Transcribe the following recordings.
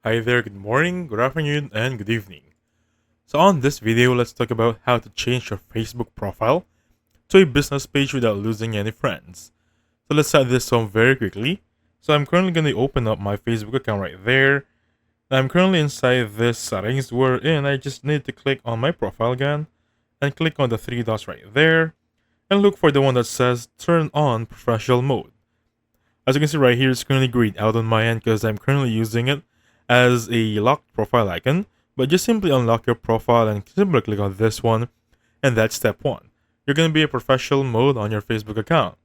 Hi there, good morning, good afternoon, and good evening. So on this video, let's talk about how to change your Facebook profile to a business page without losing any friends. So let's set this up very quickly. So I'm currently going to open up my Facebook account right there. I'm currently inside this settings wherein I just need to click on my profile again and click on the three dots right there and look for the one that says turn on professional mode. As you can see right here, it's currently grayed out on my end because I'm currently using it as a locked profile icon. But just simply unlock your profile and simply click on this one, and that's step one. You're going to be a professional mode on your Facebook account.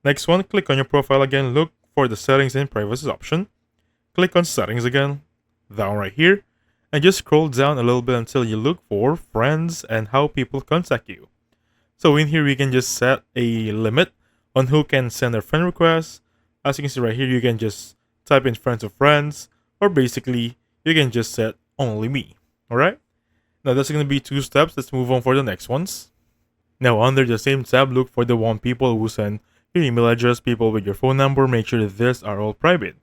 Next one, click on your profile again, look for the settings and privacy option. Click on settings again, down right here, and just scroll down a little bit until you look for friends and how people contact you. So in here, we can just set a limit on who can send a friend request. As you can see right here, you can just type in friends of friends, or basically, you can just set only me. Alright? Now that's going to be two steps. Let's move on for the next ones. Now under the same tab, look for the one people who send your email address, people with your phone number. Make sure that these are all private.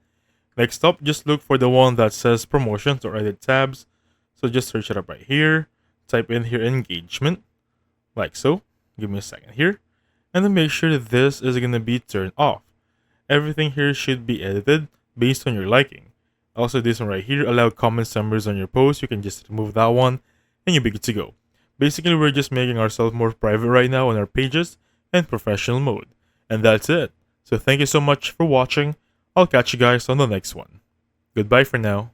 Next up, just look for the one that says promotions or edit tabs. So just search it up right here. Type in here engagement, like so. Give me a second here. And then make sure that this is going to be turned off. Everything here should be edited based on your liking. Also, this one right here, allow comment summaries on your post. You can just remove that one and you'll be good to go. Basically, we're just making ourselves more private right now on our pages and professional mode. And that's it. So thank you so much for watching. I'll catch you guys on the next one. Goodbye for now.